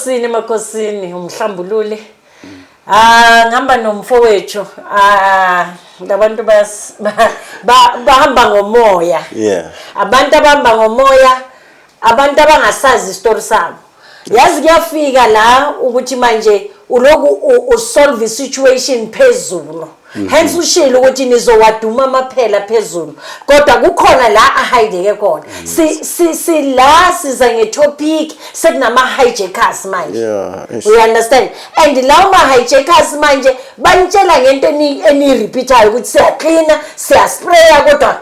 Emakosini umhlambululi. Ngihamba nomfowethu. Labantu bahamba ngomoya. Yeah. Abantu abahamba ngomoya, abantu abangasazi istory sabo. Yazi kuyafika la ukuthi manje uloku usolve situation phezulu. Hence ushilo ukuthi nizowaduma amaphela phezulu. Kodwa kukhona la ahideke khona. Si la siza ngetopic sekunama hijackers manje. Yeah. We understand. And lawo ma hijackers manje banitshela ngento eni repeatayo ukuthi siyacleana, siyaspray kodwa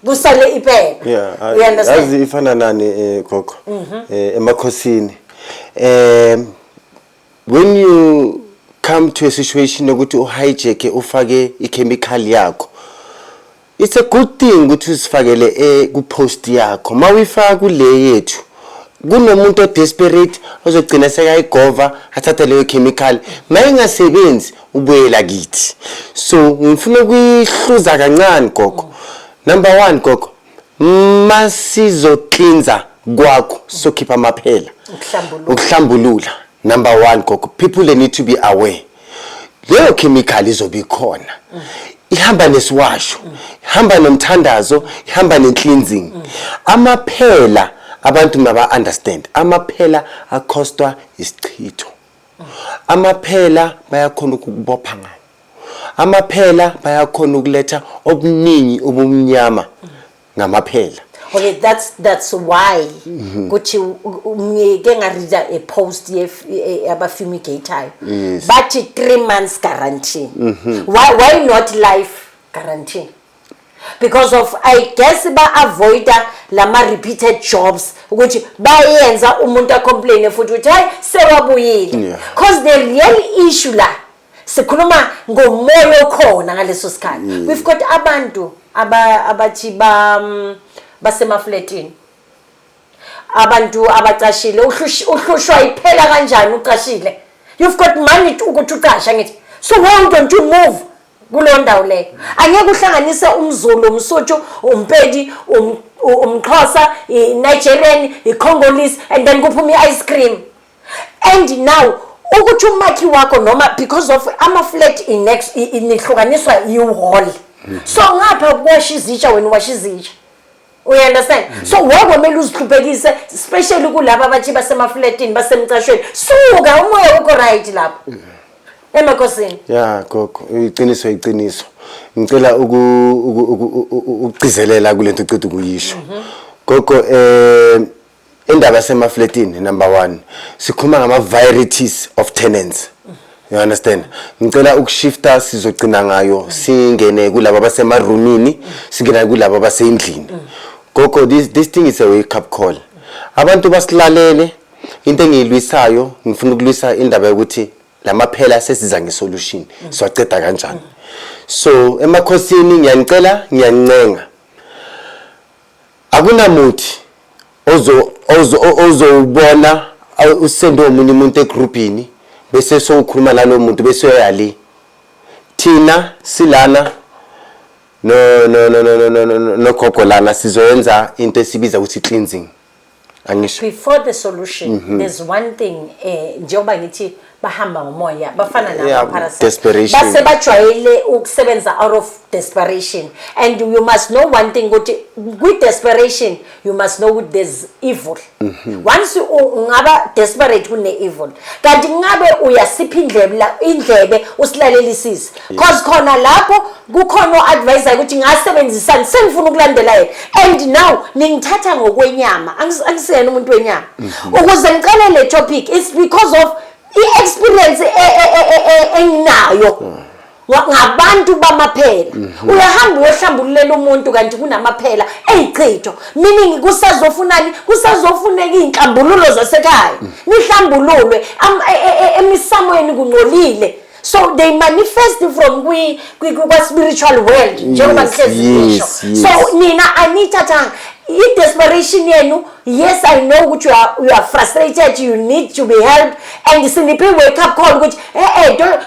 kusale iphela. Yeah. We understand. Yazi ifana nani gogo emakhosini. When you come to a situation ukuthi uhijack ufake ichemical yakho, it's a good thing ukuthi usifakele ku post yakho. Mawuyifaka kule yethu kunomuntu odesperate ozogcina sekayigova athatha leyo chemical mayingasebenzi ubuyela kithi. So ngifuna ukuyihluza kancane gogo. Number 1 gogo, masizo cleanser kwakho sokhipha amaphela ukuhlambulula. Number 1 gogo, people they need to be aware. Leyo chemical izobe ikhona. Ihamba nesiwasho, ihamba nomthandazo, ihamba necleansing. Amaphela abantu maba understand. Amaphela akostwa isichitho. Amaphela bayakhona ukubopha ngawo. Amaphela bayakhona ukuletha obuningi obumnyama ngamaphela. Okay, that's why ukuthi ngike ngarida a post aba fumigator. But 3 months guarantee. Why not life guarantee? Because of I guess ba avoid lama repeated jobs ukuthi bayenza umuntu complain futhi uthi hayi sewabuyile. Because the real issue la sikhuluma ngomoya okhona ngaleso sikhathi. We've got abantu abathi basemafletini. Abantu abacashile uhlushwa iphela kanjani ucashile. You've got money ukuthi uqasha ngithi. So why don't you move kulo ndawo le? Angeke uhlanganise umZulu, umSotho, uMpedi, umXhosa, iNigerian, iCongolese and then kuphuma ice cream. And now ukuthi umakhi wakho noma because of ama-flat inihlukaniswa yi-hall. So ngapha kuwasha izitsha wena washa izitsha. We understand? So wakwamele uzihluphekise especially kulabo abathi basemaflatini basemcashweni. Suka umoya ukho right lapho. Emakhosini. Yeah gogo, iqiniso. Ngicela ukugcizelela kulento uceda ukuyisho. Gogo indaba yasemaflatini number 1 sikhuluma ngama varieties of tenants. You understand? Ngicela ukushifta sizogcina ngayo singene kulabo abasemarumini singena kulabo abasendlini. Gogo, this thing is a wake up call. Abantu basilalele into engiyilwisayo ngifuna ukulwisa indaba yokuthi lamaphela sesiza ngesolution. So aceda kanjani? So emakhosini ngiyancenga. Akunamuthi ozobona usendo omunye umuntu egroupini bese sokhuluma nalo muntu bese uyali. Thina silana no gogo lana sizoyenza into esibiza ukuthi cleansing. Angisho. Before the solution, there's one thing njengoba ngithi bahamba ngomoya bafana nama parasites. Base bajwayele ukusebenza out of desperation. And you must know one thing ukuthi with desperation you must know there's evil. Once ungaba desperate kune evil. Kanti ngabe uyasipha indlebe usilalelisise. Cause khona lapho kukhona advisor ukuthi ngasebenzisana sengifuna ukulandela yena. And now ningithatha ngokwenyama. Angisiyena umuntu wenyama. Ukuze ngiqale le topic it's because of i-experience enginayo ngabantu bamaphela. Uyahamba uyohlambululela umuntu kanti kunamaphela eyichitho. Meaning kusazofunani? Kusazofuneka inhlambululo zasekhaya. Nihlambululwe emisamweni kungcolile. So they manifest from kwa spiritual world njengoba ngihlezi. So nina anithatha i-desperation yenu. Yes, I know what you are frustrated, you need to be helped, and siniphi wake up call ukuthi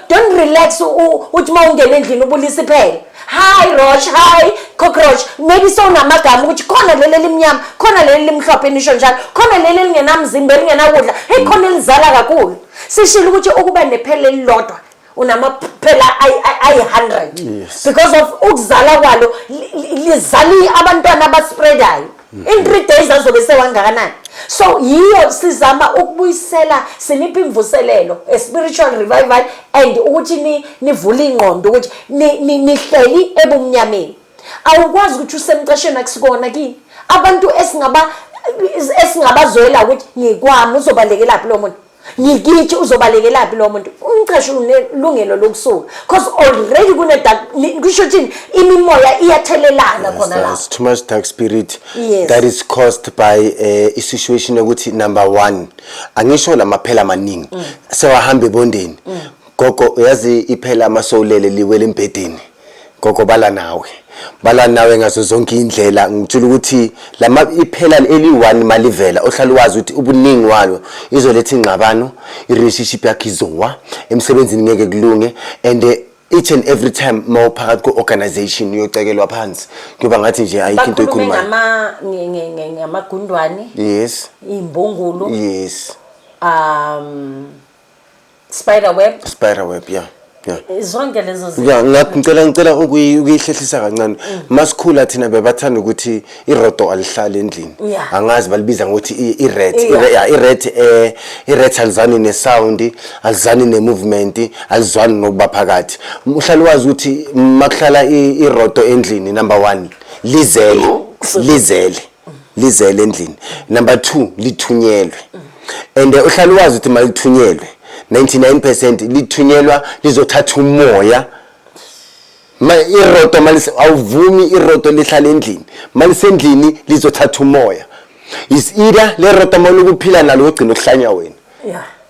don't relax uthi mawungena endlini ubulisa iphela. hi Roach, hi cockroach. Maybe so namagama ukuthi khona leli elimnyama, khona leli elimhlophe nisho njalo, khona leli elingenamzimba elingenakudla, hey khona elizala kakhulu. Sishilo ukuthi ukuba nephele elilodwa unamaphela ayi-100 because of ukuzala kwalo lizali abantwana abaspreadayo. In 3 days azobe sewangakanani. So yiyo sizama ukubuyisela sinipha imvuselelo a spiritual revival and ukuthi nivule ingqondo ukuthi nihleli ebumnyameni. Awukwazi ukuthi usemcasheni akusikona kini. Abantu esingabazwela ukuthi ngikwami uzobalekelaphi lo muntu. Ngikithi uzobalekelaphi lo muntu. Umqeshi unelungelo lokusuka because already kusho ukuthi imimoya iyathelelana khona la. There's too much dark spirit that is caused by a situation ukuthi number 1 angisho lamaphela amaningi sewahambe ebondeni gogo uyazi iphela amasolele liwele embedeni gogo bala nawe ngazo zonke indlela ngitshela ukuthi iphela eli1 malivela ohlala wazi ukuthi ubuningi walo izoletha ingxabano irelationship yakhe izowa emsebenzini ngeke kulunge and each and every time mawuphakathi ku-organization uyocekelwa phansi kuba ngathi nje ayikho into ekhulumayo ngamagundwane yes imbungulu yes spider web yeah zonke lezo ngicela ukuyihlehlisa kancane masikhula thina bebathanda ukuthi iroto alihlala endlini angazi balibiza ngokuthi iret alizani nesound alizani nemovement alizwani nokuba phakathi uhlala wazi ukuthi makuhlala iroto endlini number 1 lizele endlini number 2 lithunyelwe and uhlala wazi ukuthi malithunyelwe 99% lithunyelwa lizothatha umoya iroto malise awuvumi iroto lihlala endlini malisendlini lizothatha umoya is either le roto malukuphila nalo ugcina ukuhlanya wena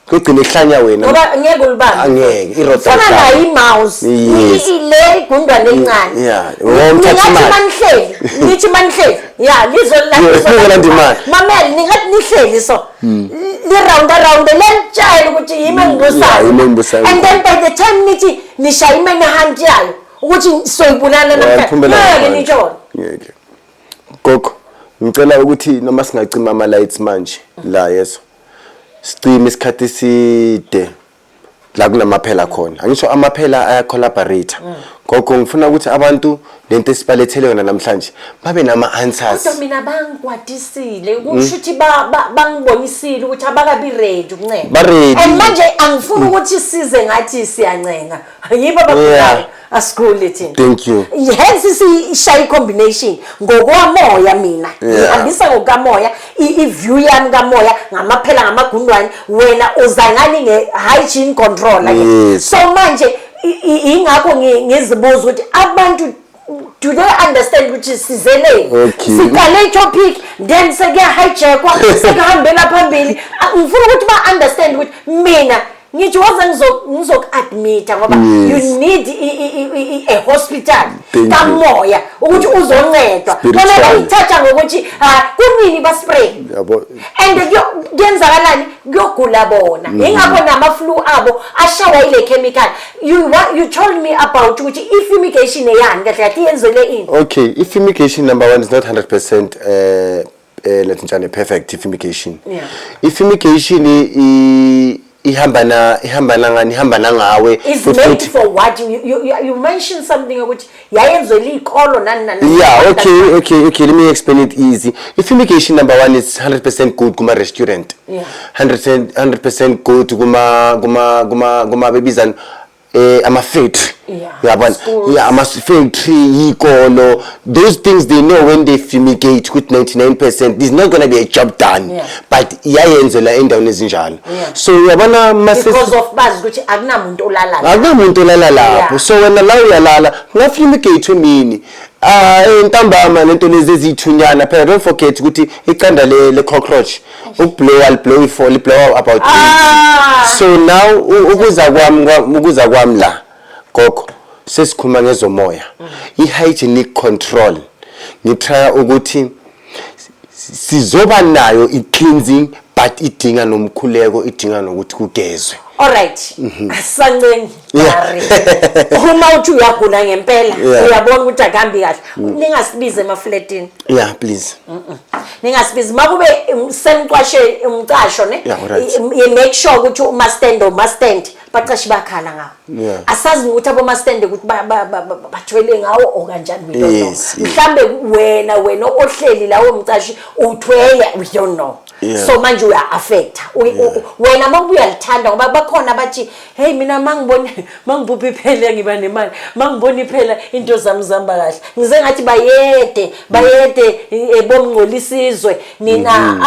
kugcina ihlanya wena ngoba ngeke ulibamba angeke iroto fana la imouse ile igundwane encane nithi manhleli lizolandimali mameli ningathi nihleli so round lentshayela ukuthi yimi engibusayo and then by the time nithi nishaya imene hand yayo ukuthi soyibulala namhlanje nitshona ngeke gogo ngicela ukuthi noma singacima ama lights manje la yeso sicime isikhathi eside la kunamaphela khona angisho amaphela aya collaborate gogo ngifuna ukuthi abantu lento esibalethele yona namhlanje babe nama answers kodwa mina bangikwadisile kusho ukuthi bangibonisile ukuthi abakabi ready ukuncela and manje angifuni ukuthi size ngathi siyancenga yibo abakulayo asikhule thina thank you hence sishayi combination ngokwamoya mina ngihambisa ngokamoya iview yami kamoya ngamaphela ngamagundwane wena uzangani nge-hygiene control so manje ingakho ngizibuza ukuthi abantu do they understand ukuthi sizele siqale topic then sekuya-hijackwa sekuhambela phambili ngifuna ukuthi ba-understand ukuthi mina ngithi waze ngizoku-admita ngoba you need a hospital kamoya ukuthi uzoncedwa bona bayithatha ngokuthi kunini baspray and kuyenzakalani kuyogula bona ingakho nama-flu abo ashawa ile chemical you told me about ukuthi i-fumigation eyani kahle kahle iyenzele ini okay i-fumigation number 1 is not 100% let's njani perfect i-fumigation i-fumigation ihamba nangawe is made for what you mentioned something ukuthi yayenzwe likolo nani yeah okay let me explain it easy i-fumigation number 1 is 100% good kuma restaurant 100% good kuma bebizana ama factory yabona ama factory ikolo those things they know when they fumigate with 99% there's not going to be a job done but iyayenzela endaweni ezinjalo so yabona because of bazi ukuthi akunamuntu olala lapho so wena la uyalala ngafumigate emini entambama lento lezi ezithunyana phela don't forget ukuthi icanda le cockroach blow about so now ukuza kwami la gogo sesikhuluma ngezomoya i-hygienic control ngitry ukuthi sizoba nayo i-cleansing but idinga nomkhuleko idinga nokuthi kugezwe. Alright. Asancengi. Uma uthi uyagula ngempela uyabona ukuthi akambi kahle. Ningasibize emaflatini. Yeah, please. Ningasibize makube semqwashe umcasho ne. You make sure ukuthi uma stand baqashi bakhala ngawo. Asazi ukuthi abo stand ukuthi bathwele ngawo okanjani we don't know. Mhlambe wena ohleli lawo umcashi uthwele we don't know. So manje uya affect wena makubuya lithanda ngoba bakhona bathi hey mina mangibuphi phela ngiba nemali mangibona iphela into zami zihamba kahle ngize ngathi bayede bomngcolisizwe nina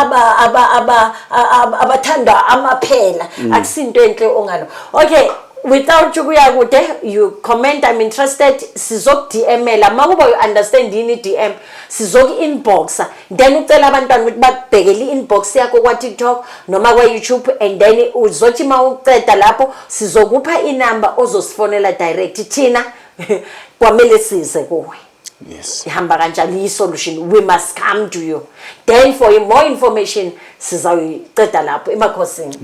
abathanda amaphela akusinto enhle ongalo. Okay, without ukuya kude you comment I'm interested sizok DMela makuba you understand yini DM sizok inboxa then ucela abantwana ukuthi babhekele inbox yakho kwa TikTok noma kwa YouTube and then uzothi mawuceda lapho sizokupha inamba ozosifonela direct thina kwamele size kuwe. Yes. Ihamba kanjani solution we must come to you then for more information sizawuceda lapho emakhosini.